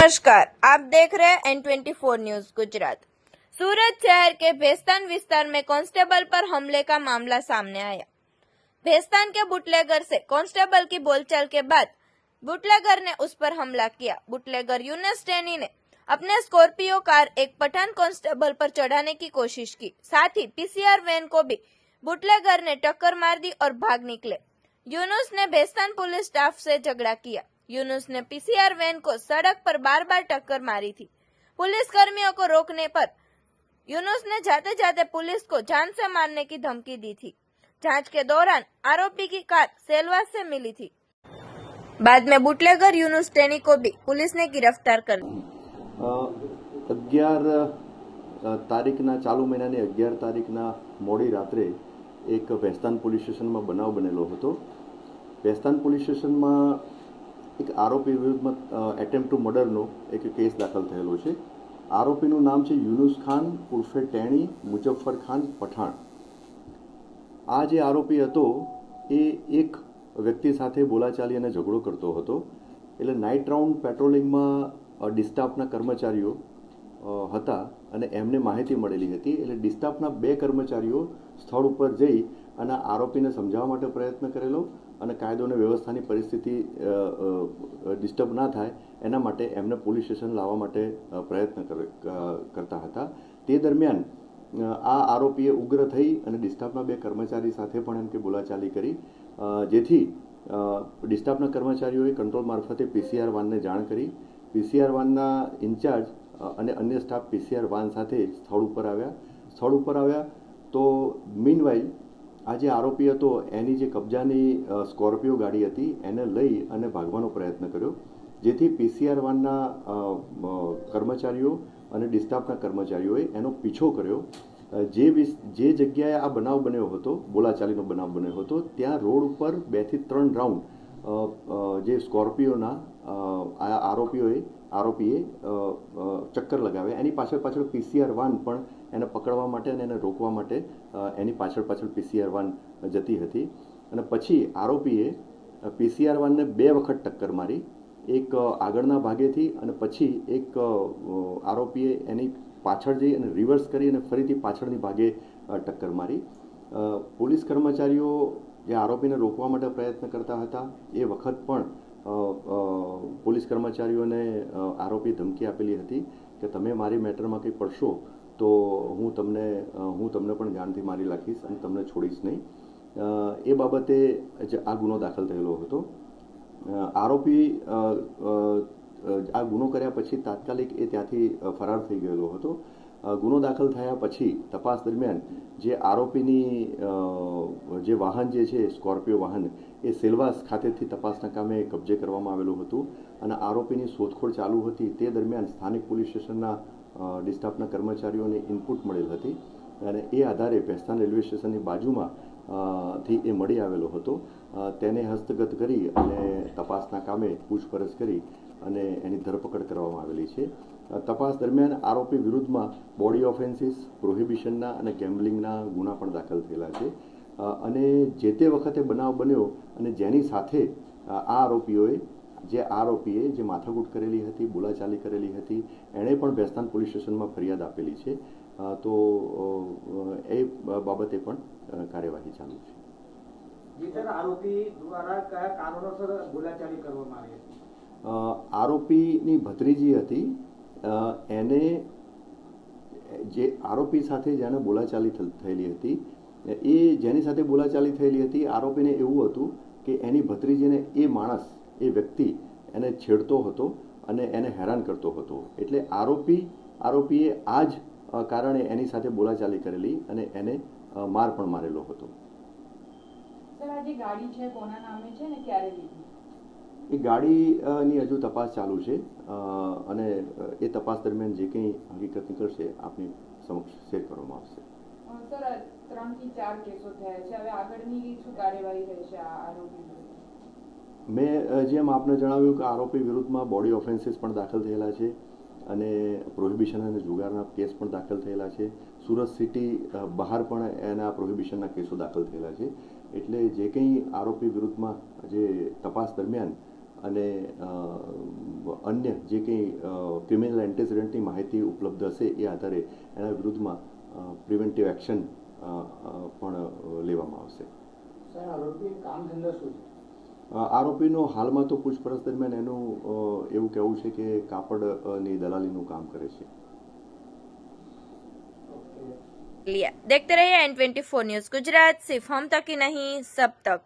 नमस्कार, आप देख रहे हैं N24 न्यूज गुजरात। सूरत शहर के भेस्तान विस्तार में कांस्टेबल पर हमले का मामला सामने आया। भेस्तान के बुटलेगर से कांस्टेबल की बोलचाल के बाद बुटलेगर ने उस पर हमला किया। बुटलेगर यूनुस टेनी ने अपने स्कॉर्पियो कार एक पठान कांस्टेबल पर चढ़ाने की कोशिश की। साथ ही पीसीआर वैन को भी बुटलेगर ने टक्कर मार दी और भाग निकले। यूनुस ने भेस्तान पुलिस स्टाफ से झगड़ा किया। यूनुस ने पीसीआर वैन को सड़क पर बार बार टक्कर मारी थी। पुलिस कर्मियों को रोकने पर यूनुस ने जाते जाते पुलिस को जान से मारने की धमकी दी थी। जांच के दौरान आरोपी की कार सेलवास से मिली थी। बाद में बुटलेगर यूनुस टेनी को भी पुलिस ने गिरफ्तार कर लिया। 11 તારીખના ચાલુ મહિનાની 11 તારીખના મોડી રાત્રે એક ભેસ્તાન પોલીસ સ્ટેશનમાં બનાવ બનેલો હતો। ભેસ્તાન પોલીસ સ્ટેશનમાં એક આરોપી વિરુદ્ધમાં એટેમ્પ્ટ ટુ મર્ડરનો એક કેસ દાખલ થયેલો છે। આરોપીનું નામ છે યુનુસ ખાન ઉર્ફે ટેણી મુઝફ્ફર ખાન પઠાણ। આ જે આરોપી હતો એ એક વ્યક્તિ સાથે બોલાચાલી અને ઝઘડો કરતો હતો। એટલે નાઇટ રાઉન્ડ પેટ્રોલિંગમાં ડિસ્ટાફના કર્મચારીઓ હતા અને એમને માહિતી મળેલી હતી। એટલે ડિસ્ટાફના 2 કર્મચારીઓ સ્થળ ઉપર જઈ અને આરોપીને સમજાવવા માટે પ્રયત્ન કરેલો અને કાયદો અને વ્યવસ્થાની પરિસ્થિતિ ડિસ્ટર્બ ના થાય એના માટે એમને પોલીસ સ્ટેશન લાવવા માટે પ્રયત્ન કરતા હતા। તે દરમિયાન આ આરોપીએ ઉગ્ર થઈ અને ડિસ્ટાફના 2 કર્મચારી સાથે પણ એમ કે બોલાચાલી કરી, જેથી ડિસ્ટાફના કર્મચારીઓએ કંટ્રોલ મારફતે પીસીઆર વાનને જાણ કરી। પીસીઆર વાનના ઇન્ચાર્જ અને અન્ય સ્ટાફ પીસીઆર વાન સાથે સ્થળ ઉપર આવ્યા તો મીનવાઇલ આ જે આરોપી હતો એની જે કબજાની સ્કોર્પિયો ગાડી હતી એને લઈ અને ભાગવાનો પ્રયત્ન કર્યો, જેથી પીસીઆર વાનના કર્મચારીઓ અને ડિસ્ટાફના કર્મચારીઓએ એનો પીછો કર્યો। જે જગ્યાએ આ બનાવ બન્યો હતો, બોલાચાલીનો બનાવ બન્યો હતો, ત્યાં રોડ ઉપર 2 થી 3 રાઉન્ડ જે સ્કોર્પિયોના આરોપીએ ચક્કર લગાવ્યા। એની પાછળ પીસીઆર વાન પણ એને પકડવા માટે અને એને રોકવા માટે એની પાછળ પીસીઆર વાન જતી હતી। અને પછી આરોપીએ પીસીઆર વાનને 2 વખત ટક્કર મારી, એક આગળના ભાગેથી અને પછી એક આરોપીએ એની પાછળ જઈ અને રિવર્સ કરી અને ફરીથી પાછળની ભાગે ટક્કર મારી। પોલીસ કર્મચારીઓ જે આરોપીને રોકવા માટે પ્રયત્ન કરતા હતા એ વખત પણ પોલીસ કર્મચારીઓને આરોપી ધમકી આપેલી હતી કે તમે મારી મેટરમાં કંઈ પડશો તો હું તમને પણ જાનથી મારી નાખીશ અને તમને છોડીશ નહીં। એ બાબતે આ ગુનો દાખલ થયેલો હતો। આરોપી આ ગુનો કર્યા પછી તાત્કાલિક એ ત્યાંથી ફરાર થઈ ગયેલો હતો। ગુનો દાખલ થયા પછી તપાસ દરમિયાન જે આરોપીની જે વાહન જે છે સ્કોર્પિયો વાહન એ સેલવાસ ખાતેથી તપાસના કામે કબજે કરવામાં આવેલું હતું અને આરોપીની શોધખોળ ચાલુ હતી। તે દરમિયાન સ્થાનિક પોલીસ સ્ટેશનના ડિસ્ટાફના કર્મચારીઓને ઇનપુટ મળેલ હતી અને એ આધારે ભેસ્તાન રેલવે સ્ટેશનની બાજુમાં થી એ મળી આવેલો હતો। તેને હસ્તગત કરી અને તપાસના કામે પૂછપરછ કરી અને એની ધરપકડ કરવામાં આવેલી છે। તપાસ દરમિયાન આરોપી વિરુદ્ધમાં બોડી ઓફેન્સીસ, પ્રોહિબિશનના અને ગેમ્બલિંગના ગુના પણ દાખલ થયેલા છે। અને જે તે વખતે બનાવ બન્યો અને જેની સાથે આ આરોપીએ જે માથાકૂટ કરેલી હતી, બોલાચાલી કરેલી હતી, એણે પણ ભેસ્તાન પોલીસ સ્ટેશનમાં ફરિયાદ આપેલી છે। તો એ બાબતે પણ કાર્યવાહી ચાલુ છે। આરોપીની ભત્રીજી હતી, એને જે આરોપી સાથે જેને બોલાચાલી થયેલી હતી એ જેની સાથે બોલાચાલી થયેલી હતી આરોપીને એવું હતું કે એની ભત્રીજીને એ માણસ, એ વ્યક્તિ એને છેડતો હતો અને એને હેરાન કરતો હતો। એટલે આરોપીએ આ જ કારણે એની સાથે બોલાચાલી કરેલી અને એને માર પણ મારેલો હતો। એ ગાડીની હજુ તપાસ ચાલુ છે અને એ તપાસ દરમિયાન જે કંઈ હકીકત નીકળશે આપની સમક્ષ શેર કરવામાં આવશે। મેં જેમ આપને જણાવ્યું કે આરોપી વિરુદ્ધમાં બોડી ઓફેન્સીસ પણ દાખલ થયેલા છે અને પ્રોહિબિશન અને જુગારના કેસ પણ દાખલ થયેલા છે। સુરત સિટી બહાર પણ એના પ્રોહિબિશનના કેસો દાખલ થયેલા છે। એટલે જે કંઈ આરોપી વિરુદ્ધમાં જે તપાસ દરમિયાન અને અન્ય જે કંઈ ક્રિમિનલ એન્ટેસિડન્ટની માહિતી ઉપલબ્ધ હશે એ આધારે એના વિરુદ્ધમાં પ્રિવેન્ટિવ એક્શન પણ લેવામાં આવશે. આરોપીનો હાલમાં તો પૂછપરછ દરમિયાન એનું એવું કહેવું છે કે કાપડની દલાલીનું કામ કરે છે. देखते रहिए N24 न्यूज गुजरात, सिर्फ हम तक ही नहीं सब तक.